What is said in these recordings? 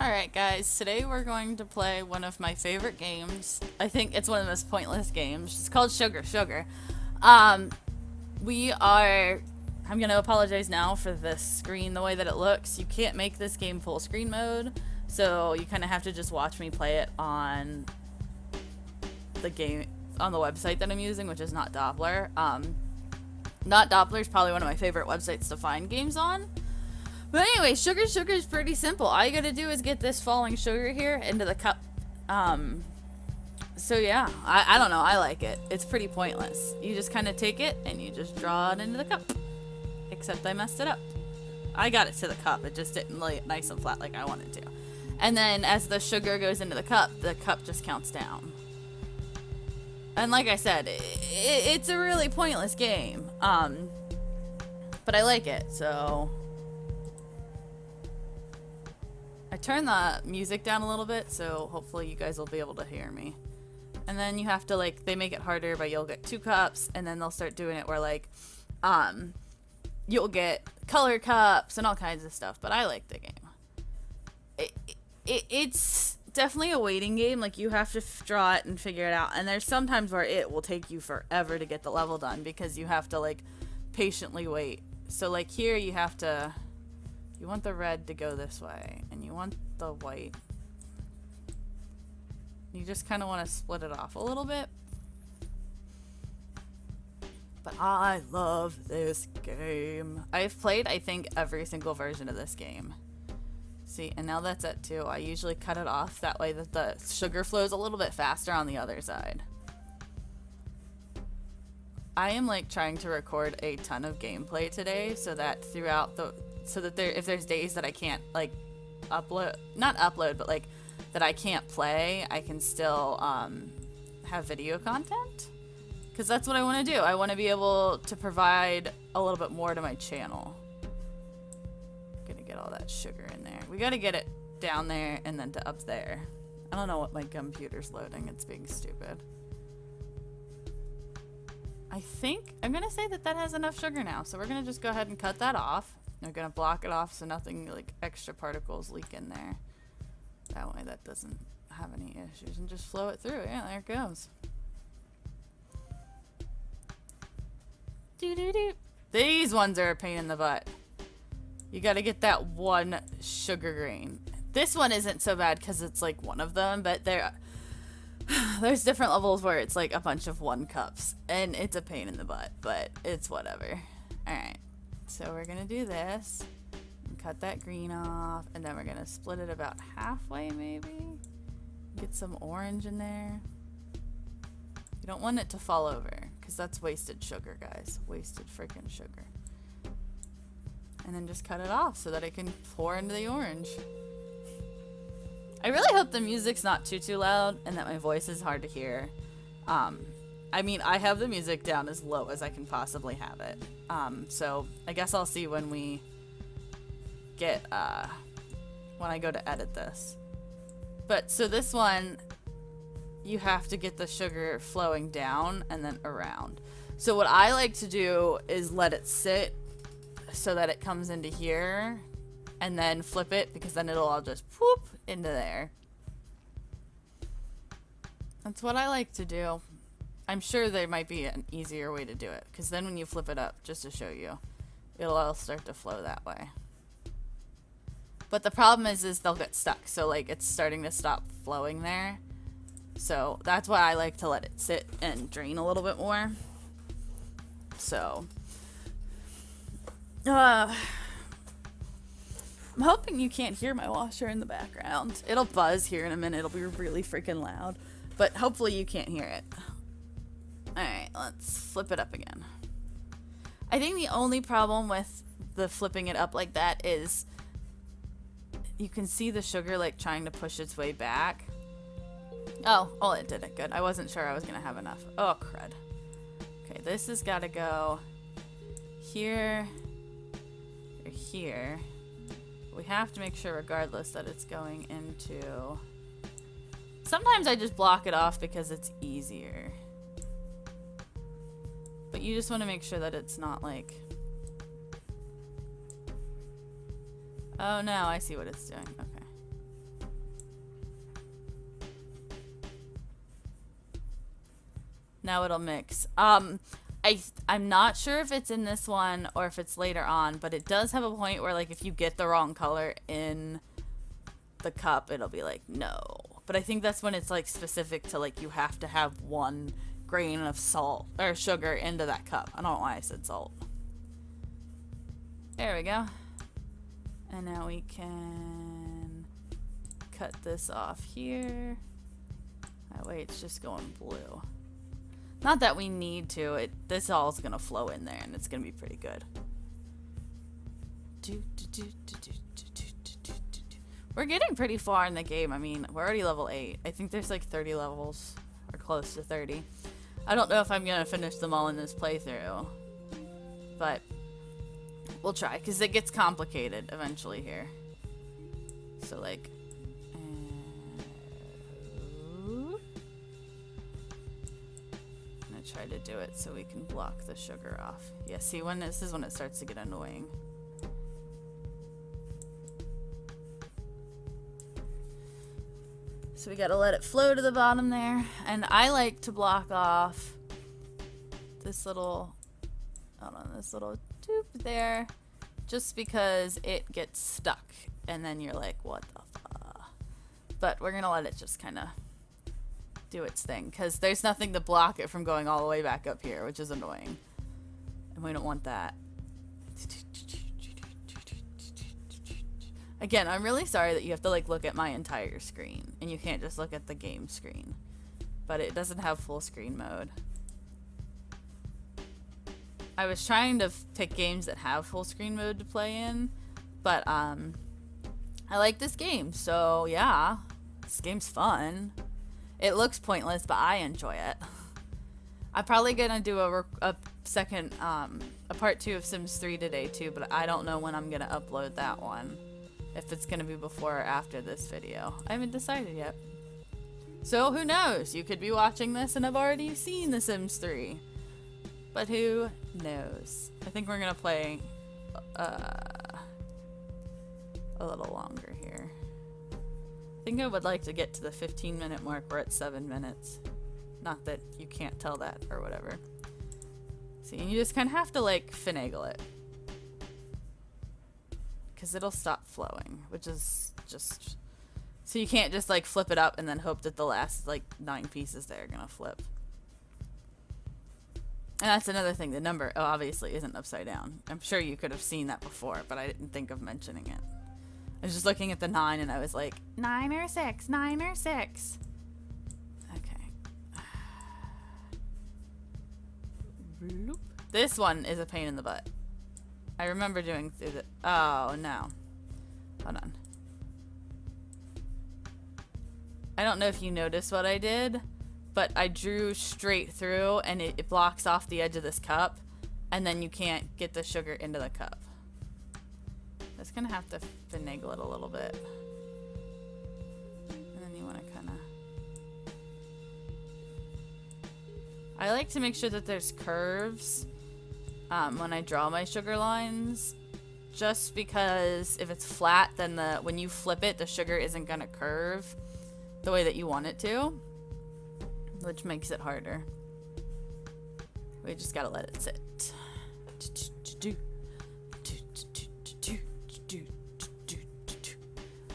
Alright guys, today we're going to play one of my favorite games. I think it's one of the most pointless games. It's called Sugar Sugar. Um, I'm gonna apologize now for this screen, the way that it looks. You can't make this game full screen mode, so you kind of have to just watch me play it on the website that I'm using, which is Not Doppler. Not Doppler is probably one of my favorite websites to find games on. But anyway, Sugar Sugar is pretty simple. All you gotta do is get this falling sugar here into the cup. So yeah, I don't know, I like it. It's pretty pointless. You just kind of take it and you just draw it into the cup. Except I messed it up. I got it to the cup, it just didn't lay it nice and flat like I wanted to. And then as the sugar goes into the cup just counts down. And like I said, it's a really pointless game. But I like it, so... I turned the music down a little bit, so hopefully you guys will be able to hear me. And then you have to, like, they make it harder, but you'll get 2 cups, and then they'll start doing it where, like, you'll get color cups and all kinds of stuff, but I like the game. It's definitely a waiting game. Like, you have to draw it and figure it out, and there's sometimes where it will take you forever to get the level done because you have to, like, patiently wait. So, like, here you have to... You want the red to go this way, and you want the white. You just kind of want to split it off a little bit. But I love this game. I've played, I think, every single version of this game. See, and now that's at 2. I usually cut it off, that way that the sugar flows a little bit faster on the other side. I am, like, trying to record a ton of gameplay today so that if there's days that I can't, like, not upload, but, like, that I can't play, I can still, have video content. Because that's what I want to do. I want to be able to provide a little bit more to my channel. Gonna get all that sugar in there. We gotta get it down there and then to up there. I don't know what my computer's loading. It's being stupid. I think I'm gonna say that has enough sugar now, so we're gonna just go ahead and cut that off. We're gonna block it off so nothing like extra particles leak in there. That way that doesn't have any issues, and just flow it through. Yeah, there it goes. Doo-doo-doo. These ones are a pain in the butt. You gotta get that one sugar grain. This one isn't so bad because it's like one of them, but there's different levels where it's like a bunch of 1 cups, and it's a pain in the butt, but it's whatever. Alright, so we're gonna do this, and cut that green off, and then we're gonna split it about halfway maybe. Get some orange in there. You don't want it to fall over, because that's wasted sugar, guys. Wasted freaking sugar. And then just cut it off so that it can pour into the orange. I really hope the music's not too loud and that my voice is hard to hear. I mean, I have the music down as low as I can possibly have it. So I guess I'll see when we get, when I go to edit this. But, so this one, you have to get the sugar flowing down and then around. So what I like to do is let it sit so that it comes into here, and then flip it, because then it'll all just whoop into there. That's what I like to do. I'm sure there might be an easier way to do it, because then when you flip it up, just to show you, it'll all start to flow that way. But the problem is they'll get stuck, so like it's starting to stop flowing there. So that's why I like to let it sit and drain a little bit more. So I'm hoping you can't hear my washer in the background. It'll buzz here in a minute. It'll be really freaking loud. But hopefully you can't hear it. Alright, let's flip it up again. I think the only problem with the flipping it up like that is you can see the sugar like trying to push its way back. Oh, it did it. Good. I wasn't sure I was going to have enough. Oh, crud. Okay, this has got to go here or here. We have to make sure regardless that it's going into... Sometimes I just block it off because it's easier. But you just want to make sure that it's not like... Oh no, I see what it's doing. Okay. Now it'll mix. I'm not sure if it's in this one or if it's later on, but it does have a point where, like, if you get the wrong color in the cup, it'll be like, no. But I think that's when it's, like, specific to, like, you have to have 1 grain of salt or sugar into that cup. I don't know why I said salt. There we go. And now we can cut this off here. That way it's just going blue. Not that we need to. This all is gonna flow in there, and it's gonna be pretty good. We're getting pretty far in the game. I mean, we're already level 8. I think there's like 30 levels, or close to 30. I don't know if I'm gonna finish them all in this playthrough, but we'll try, because it gets complicated eventually here. So, like, try to do it so we can block the sugar off. Yeah, see, when this is when it starts to get annoying. So we gotta let it flow to the bottom there. And I like to block off this little, hold on, this little tube there, just because it gets stuck. And then you're like, what the fuck? But we're gonna let it just kind of do its thing, because there's nothing to block it from going all the way back up here, which is annoying, and we don't want that. Again, I'm really sorry that you have to, like, look at my entire screen and you can't just look at the game screen, but it doesn't have full screen mode. I was trying to pick games that have full screen mode to play in, but I like this game, so yeah, this game's fun. It looks pointless, but I enjoy it. I'm probably gonna do a second, a part 2 of Sims 3 today too, but I don't know when I'm gonna upload that one. If it's gonna be before or after this video. I haven't decided yet. So who knows? You could be watching this and have already seen The Sims 3. But who knows? I think we're gonna play a little longer here. I think I would like to get to the 15-minute mark. We're at 7 minutes. Not that you can't tell that or whatever. See, and you just kind of have to, like, finagle it. Because it'll stop flowing, which is just... So you can't just, like, flip it up and then hope that the last, like, 9 pieces there are gonna flip. And that's another thing. The number, obviously, isn't upside down. I'm sure you could have seen that before, but I didn't think of mentioning it. I was just looking at the 9 and I was like, 9 or 6, 9 or 6. Okay. This one is a pain in the butt. I remember doing through the, oh no. Hold on. I don't know if you noticed what I did, but I drew straight through and it blocks off the edge of this cup, and then you can't get the sugar into the cup. Just gonna have to finagle it a little bit. And then you want to kind of... I like to make sure that there's curves when I draw my sugar lines, just because if it's flat, then when you flip it, the sugar isn't gonna curve the way that you want it to, which makes it harder. We just gotta let it sit.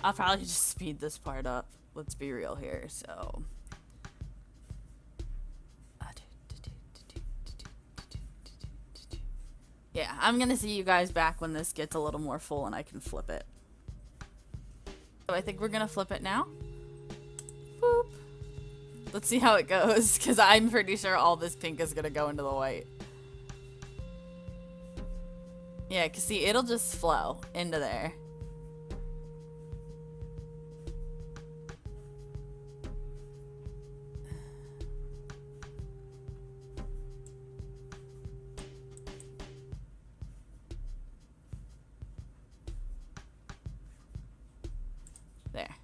I'll probably just speed this part up. Let's be real here, so. Yeah, I'm gonna see you guys back when this gets a little more full and I can flip it. So I think we're gonna flip it now. Boop. Let's see how it goes, because I'm pretty sure all this pink is gonna go into the white. Yeah, because see, it'll just flow into there. There.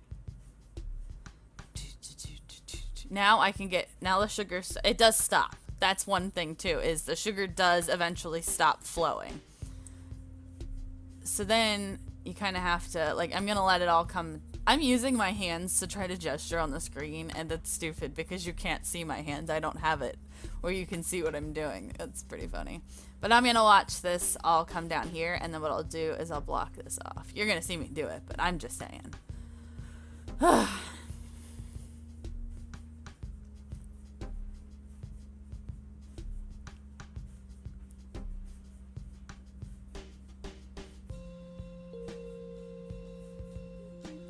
Now I can get, now the sugar, it does stop. That's one thing too, is the sugar does eventually stop flowing. So then you kind of have to, like, I'm going to let it all come I'm using my hands to try to gesture on the screen, and it's stupid because you can't see my hand. I don't have it where you can see what I'm doing. It's pretty funny. But I'm going to watch this. I'll come down here, and then what I'll do is I'll block this off. You're going to see me do it, but I'm just saying.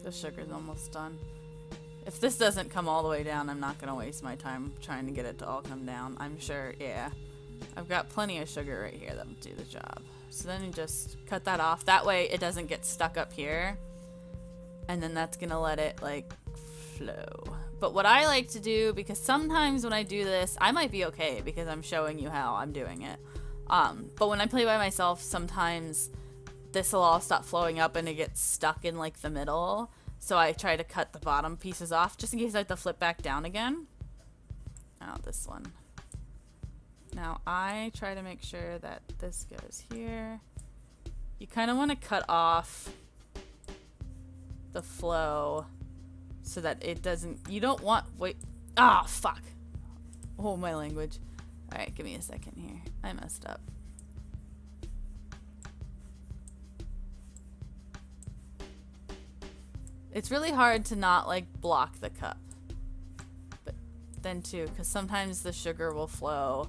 The sugar's almost done. If this doesn't come all the way down, I'm not going to waste my time trying to get it to all come down. I'm sure, yeah. I've got plenty of sugar right here that'll do the job. So then you just cut that off. That way it doesn't get stuck up here. And then that's going to let it, like, flow. But what I like to do, because sometimes when I do this, I might be okay because I'm showing you how I'm doing it. But when I play by myself, sometimes this will all stop flowing up and it gets stuck in like the middle. So I try to cut the bottom pieces off just in case I have to flip back down again. Oh, this one. Now I try to make sure that this goes here. You kind of want to cut off the flow so that it doesn't, you don't want, wait, ah, fuck. Oh, my language. All right, give me a second here. I messed up. It's really hard to not, like, block the cup. But then, too, because sometimes the sugar will flow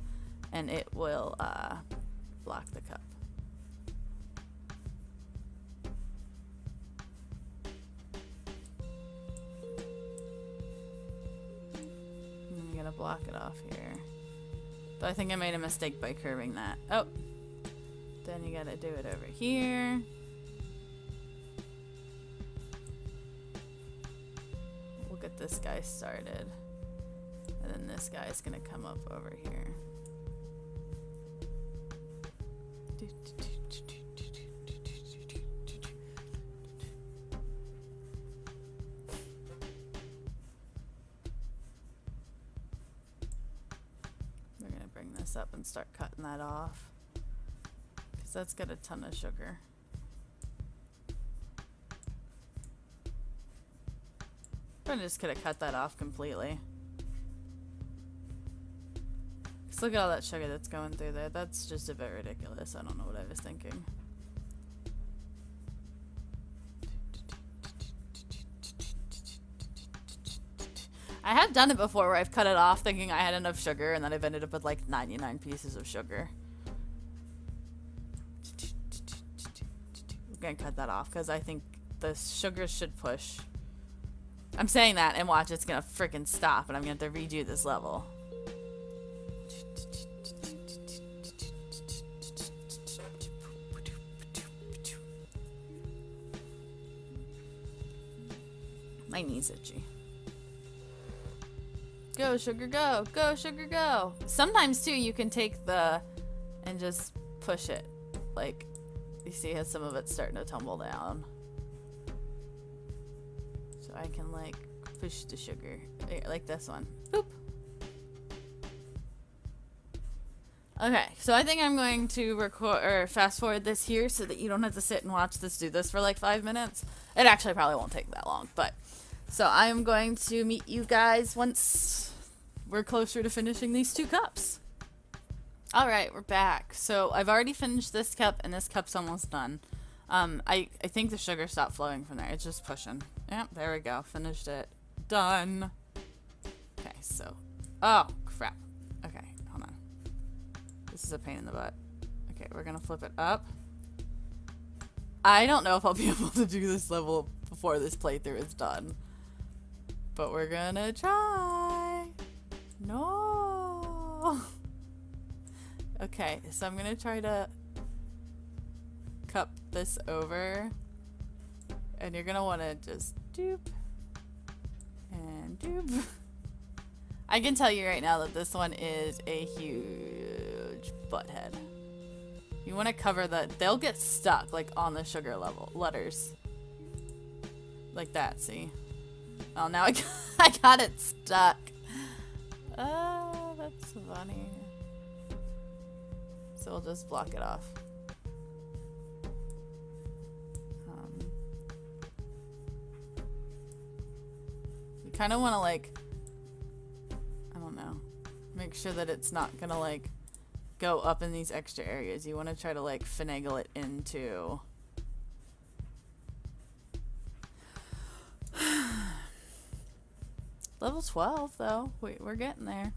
and it will block the cup. I'm going to block it off here. But I think I made a mistake by curving that. Oh. Then you got to do it over here. Get this guy started, and then this guy is gonna come up over here. We're gonna bring this up and start cutting that off because that's got a ton of sugar. I just could have cut that off completely. Just look at all that sugar that's going through there. That's just a bit ridiculous. I don't know what I was thinking. I have done it before where I've cut it off thinking I had enough sugar and then I've ended up with like 99 pieces of sugar. I'm gonna cut that off because I think the sugar should push. I'm saying that, and watch, it's gonna freaking stop, and I'm gonna have to redo this level. My knee's itchy. Go, sugar, go! Go, sugar, go! Sometimes, too, you can take the... and just push it. Like, you see how some of it's starting to tumble down. I can like push the sugar like this one. Boop. Okay, so I think I'm going to record or fast forward this here so that you don't have to sit and watch this do this for like 5 minutes. It actually probably won't take that long, but so I am going to meet you guys once we're closer to finishing these 2 cups. All right, we're back. So I've already finished this cup and this cup's almost done. I think the sugar stopped flowing from there. It's just pushing. Yep, there we go. Finished it. Done. Okay, so... oh, crap. Okay, hold on. This is a pain in the butt. Okay, we're gonna flip it up. I don't know if I'll be able to do this level before this playthrough is done. But we're gonna try. No. Okay, so I'm gonna try to cup this over. And you're gonna want to just doop and doop. I can tell you right now that this one is a huge butthead. You want to cover they'll get stuck like on the sugar letters. Like that, see? Oh, now I got it stuck. Oh, that's funny. So we'll just block it off. kind of want to, like, I don't know, make sure that it's not gonna, like, go up in these extra areas. You want to try to, like, finagle it into... Level 12, though. We're getting there.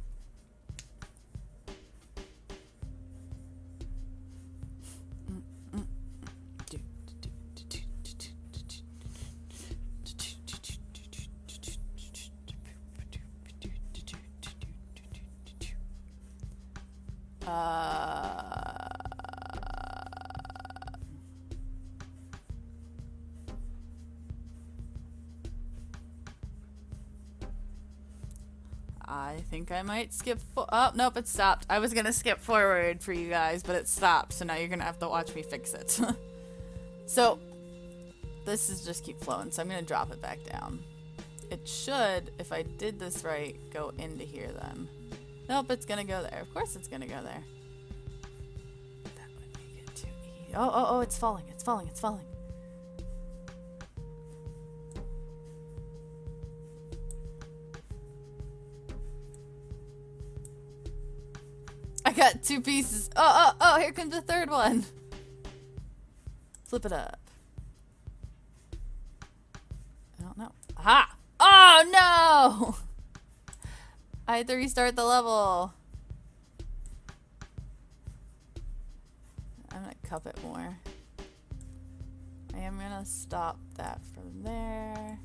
I think I might skip oh, nope, it stopped. I was gonna skip forward for you guys, but it stopped, so now you're gonna have to watch me fix it. So, this is just keep flowing, so I'm gonna drop it back down. It should, if I did this right, go into here then. Nope, it's gonna go there. Of course it's gonna go there. That would make it too easy. Oh, it's falling, it's falling, it's falling. I got 2 pieces. Oh, here comes the third one. Flip it up. I don't know. Aha! Oh, no! I had to restart the level. I'm gonna cup it more. I am gonna stop that from there.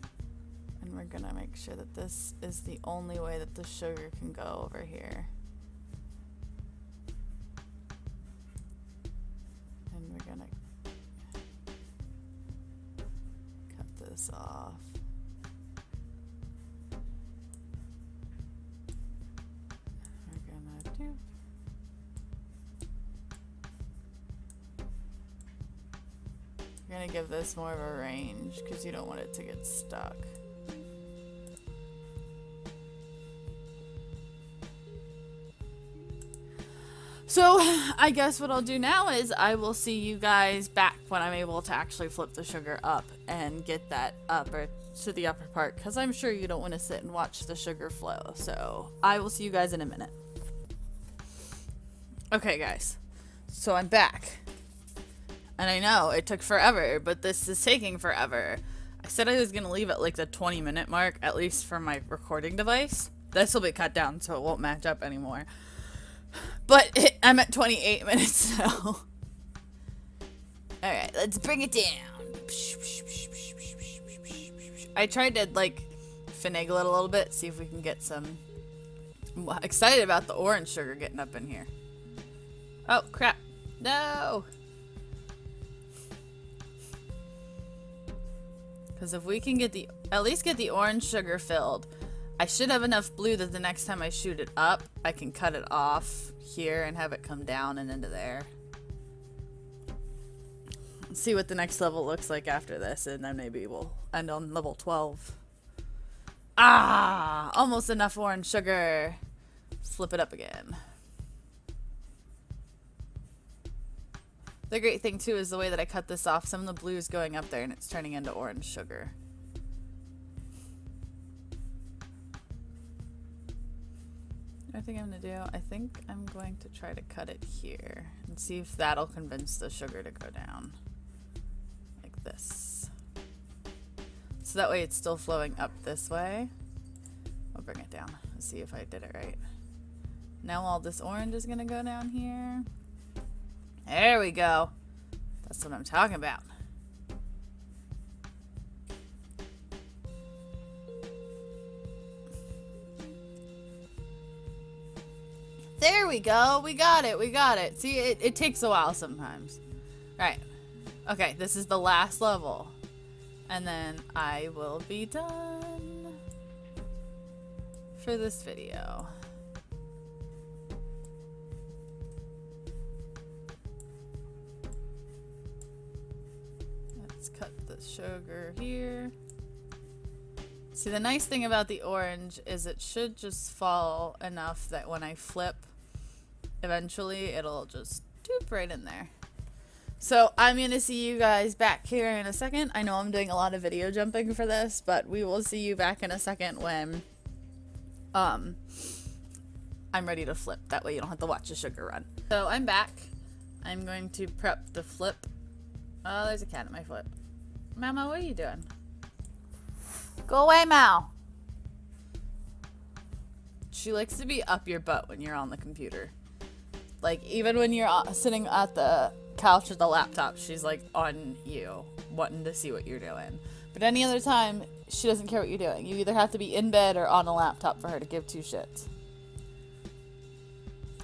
And we're gonna make sure that this is the only way that the sugar can go over here. And we're gonna cut this off. We're gonna do We're gonna give this more of a range because you don't want it to get stuck. So, I guess what I'll do now is I will see you guys back when I'm able to actually flip the sugar up and get that up or to the upper part, because I'm sure you don't want to sit and watch the sugar flow. So, I will see you guys in a minute. Okay, guys. So, I'm back. And I know it took forever, but this is taking forever. I said I was going to leave at like the 20-minute mark, at least for my recording device. This will be cut down so it won't match up anymore. But I'm at 28 minutes now. Alright, let's bring it down. I tried to, like, finagle it a little bit, see if we can get some... I'm excited about the orange sugar getting up in here. Oh, crap. No! Because if we can get the... at least get the orange sugar filled... I should have enough blue that the next time I shoot it up, I can cut it off here and have it come down and into there. Let's see what the next level looks like after this, and then maybe we'll end on level 12. Ah! Almost enough orange sugar. Flip it up again. The great thing, too, is the way that I cut this off. Some of the blue is going up there, and it's turning into orange sugar. I think I'm gonna do, I think I'm going to try to cut it here and see if that'll convince the sugar to go down like this. So that way it's still flowing up this way. I'll bring it down. Let's see if I did it right. Now all this orange is gonna go down here. There we go. That's what I'm talking about. There we go. We got it. We got it. See, it takes a while sometimes. Right. Okay, this is the last level. And then I will be done for this video. Let's cut the sugar here. See, the nice thing about the orange is it should just fall enough that when I flip, eventually it'll just doop right in there. So I'm going to see you guys back here in a second. I know I'm doing a lot of video jumping for this, but we will see you back in a second when I'm ready to flip. That way you don't have to watch the sugar run. So I'm back. I'm going to prep the flip. Oh, there's a cat at my foot. Mama, what are you doing? Go away, Mal. She likes to be up your butt when you're on the computer. Like, even when you're sitting at the couch with the laptop, she's like on you, wanting to see what you're doing. But any other time, she doesn't care what you're doing. You either have to be in bed or on a laptop for her to give two shits.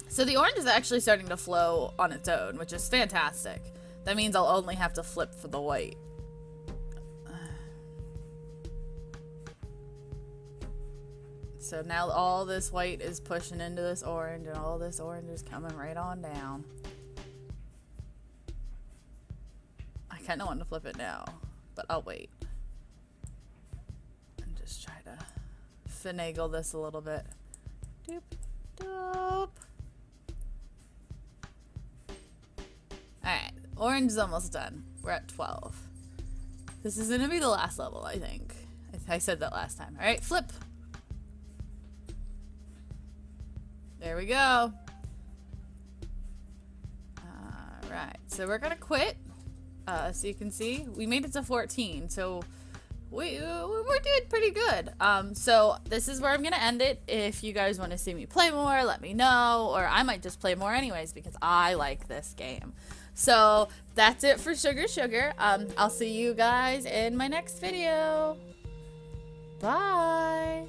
So the orange is actually starting to flow on its own, which is fantastic. That means I'll only have to flip for the white. So now all this white is pushing into this orange, and all this orange is coming right on down. I kind of want to flip it now, but I'll wait. And just try to finagle this a little bit. Doop, doop. Alright, orange is almost done. We're at 12. This is going to be the last level, I think. I said that last time. Alright, flip. There we go. Alright, so we're gonna quit. So you can see, we made it to 14, so we're doing pretty good. So this is where I'm gonna end it. If you guys want to see me play more, let me know, or I might just play more anyways because I like this game. So that's it for Sugar Sugar. I'll see you guys in my next video. Bye.